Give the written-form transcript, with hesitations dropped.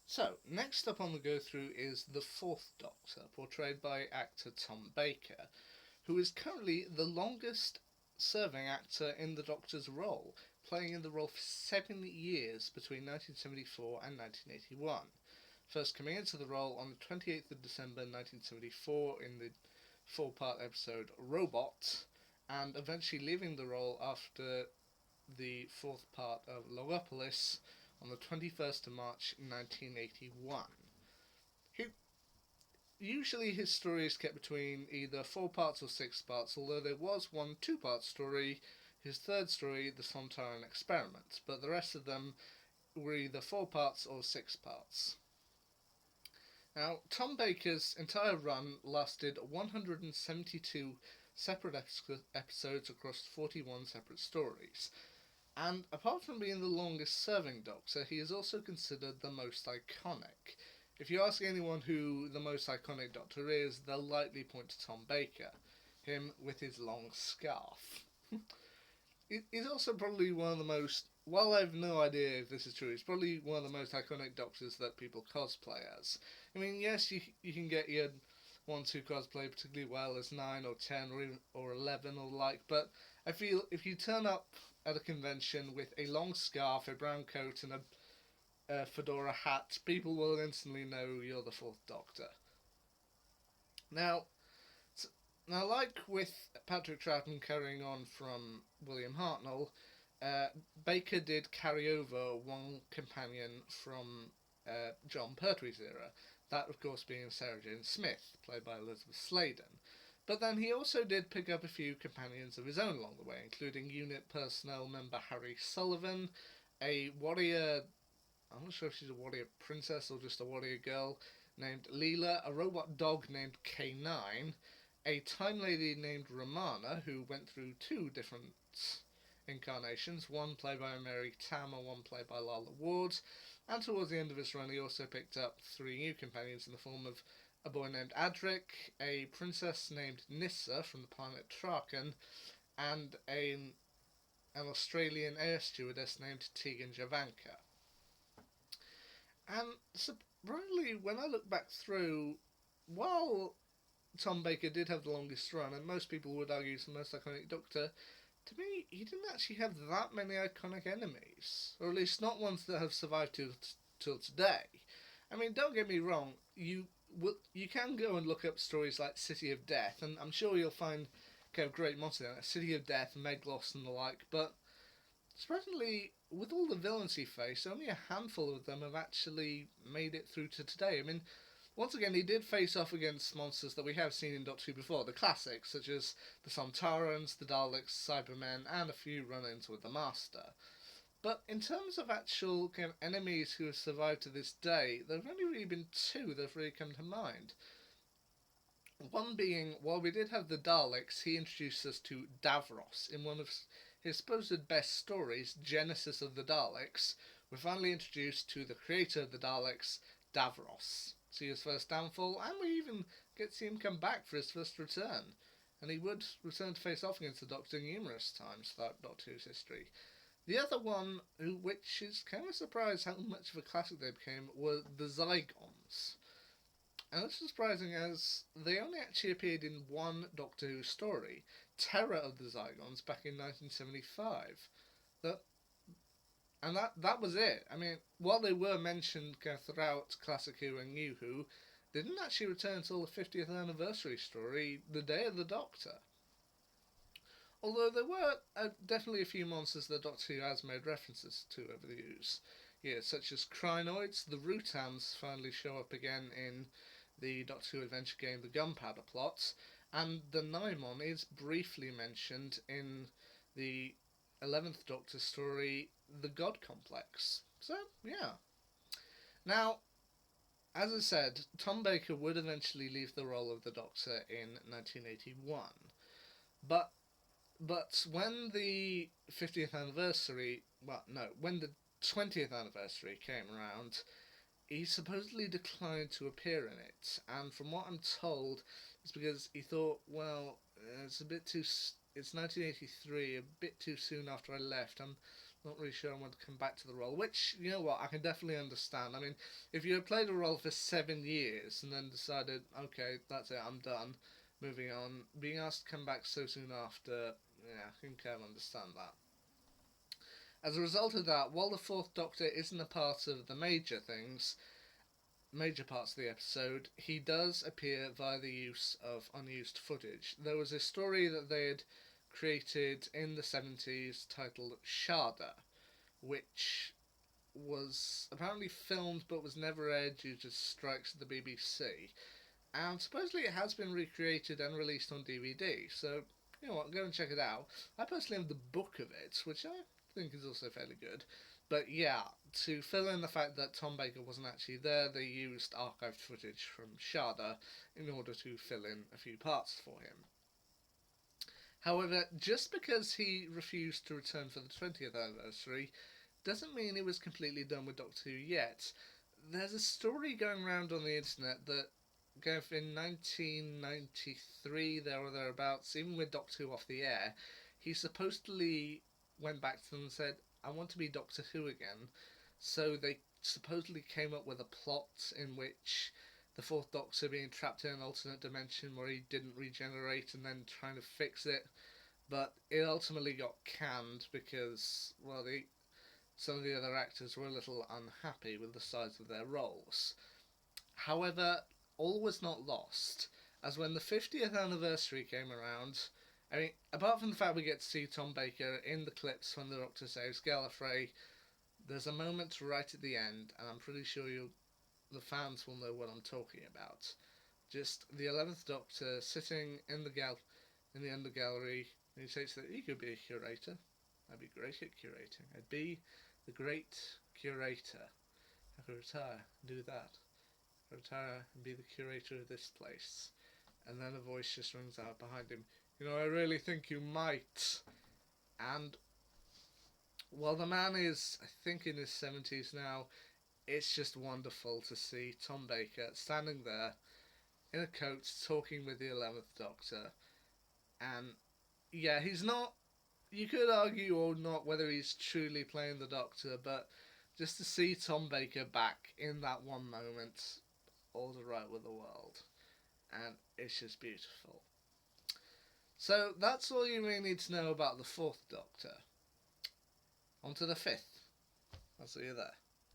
So, next up on the go through is the Fourth Doctor, portrayed by actor Tom Baker, who is currently the longest serving actor in the Doctor's role, playing in the role for 7 years between 1974 and 1981. First coming into the role on the 28th of December 1974 in the four-part episode Robot, and eventually leaving the role after the fourth part of Logopolis on the 21st of March 1981. He, usually his story is kept between either 4 parts or 6 parts, although there was one 2 part story, his third story, The Sontaran Experiment, but the rest of them were either 4 parts or 6 parts. Now, Tom Baker's entire run lasted 172 separate episodes across 41 separate stories. And apart from being the longest serving Doctor, he is also considered the most iconic. If you ask anyone who the most iconic Doctor is, they'll likely point to Tom Baker, him with his long scarf. He's also probably one of the most, while I have no idea if this is true, he's probably one of the most iconic Doctors that people cosplay as. I mean, yes, you can get your ones who cosplay particularly well as 9 or 10 or even, or 11 or the like, but I feel if you turn up at a convention with a long scarf, a brown coat, and a fedora hat, people will instantly know you're the Fourth Doctor. Now, now, like with Patrick Troughton carrying on from William Hartnell, Baker did carry over one companion from John Pertwee's era, that of course being Sarah Jane Smith, played by Elizabeth Sladen. But then he also did pick up a few companions of his own along the way, including unit personnel member Harry Sullivan, a warrior, I'm not sure if she's a warrior princess or just a warrior girl, named Leela, a robot dog named K9, a time lady named Romana, who went through 2 different incarnations, one played by Mary Tam and one played by Lalla Ward, and towards the end of his run he also picked up 3 new companions in the form of a boy named Adric, a princess named Nissa from the planet Traken, and an Australian air stewardess named Tegan Javanka. And surprisingly, when I look back through, while Tom Baker did have the longest run, and most people would argue he's the most iconic Doctor, to me, he didn't actually have that many iconic enemies, or at least not ones that have survived till today. I mean, don't get me wrong, you can go and look up stories like City of Death, and I'm sure you'll find great monsters in it, City of Death, Meglos, and the like. But surprisingly, with all the villains he faced, only a handful of them have actually made it through to today. I mean, once again, he did face off against monsters that we have seen in Doctor Who before, the classics, such as the Sontarans, the Daleks, Cybermen, and a few run-ins with the Master. But in terms of actual enemies who have survived to this day, there have only really been 2 that have really come to mind. One being, while we did have the Daleks, he introduced us to Davros in one of his supposed best stories, Genesis of the Daleks. We're finally introduced to the creator of the Daleks, Davros. See his first downfall, and we even get to see him come back for his first return. And he would return to face off against the Doctor numerous times throughout Doctor Who's history. The other one, which is kind of a surprise how much of a classic they became, were the Zygons. And this is surprising as they only actually appeared in one Doctor Who story, Terror of the Zygons, back in 1975. That and that was it. I mean, while they were mentioned throughout Classic Who and New Who, they didn't actually return until the 50th anniversary story, The Day of the Doctor. Although there were definitely a few monsters that Doctor Who has made references to over the years, such as Crinoids. The Rutans finally show up again in the Doctor Who adventure game The Gunpowder Plot, and the Naimon is briefly mentioned in the 11th Doctor story, The God Complex. So, yeah. Now, as I said, Tom Baker would eventually leave the role of the Doctor in 1981. But when the 50th anniversary, when the 20th anniversary came around, he supposedly declined to appear in it. And from what I'm told, it's because he thought, well, it's a bit too it's 1983, a bit too soon after I left. I'm not really sure I want to come back to the role, which, you know what, I can definitely understand. I mean, if you had played a role for 7 years and then decided, okay, that's it, I'm done, moving on, being asked to come back so soon after, yeah, I can kind of understand that. As a result of that, while the Fourth Doctor isn't a part of the major parts of the episode, he does appear via the use of unused footage. There was a story that they had created in the 70s titled Sharda, which was apparently filmed but was never aired due to strikes at the BBC. And supposedly it has been recreated and released on DVD, so you know what, go and check it out. I personally have the book of it, which I think is also fairly good. But yeah, to fill in the fact that Tom Baker wasn't actually there, they used archived footage from Sharda in order to fill in a few parts for him. However, just because he refused to return for the 20th anniversary doesn't mean he was completely done with Doctor Who yet. There's a story going around on the internet that in 1993, there or thereabouts, even with Doctor Who off the air, he supposedly went back to them and said, I want to be Doctor Who again. So they supposedly came up with a plot in which the Fourth Doctor being trapped in an alternate dimension where he didn't regenerate and then trying to fix it. But it ultimately got canned because, well, some of the other actors were a little unhappy with the size of their roles. However, all was not lost, as when the 50th anniversary came around, I mean, apart from the fact we get to see Tom Baker in the clips when the Doctor saves Gallifrey, there's a moment right at the end, and I'm pretty sure the fans will know what I'm talking about. Just the 11th Doctor sitting in in the under gallery, and he says that he could be a curator. I'd be great at curating. I'd be the great curator. I could retire and do that. Retire and be the curator of this place. And then a voice just rings out behind him. You know, I really think you might. And while the man is, I think, in his 70s now, it's just wonderful to see Tom Baker standing there in a coat talking with the 11th Doctor. And yeah, he's not. You could argue or not whether he's truly playing the Doctor, but just to see Tom Baker back in that one moment, all's right with the world. And it's just beautiful. So that's all you really need to know about the Fourth Doctor. On to the Fifth. I'll see you there.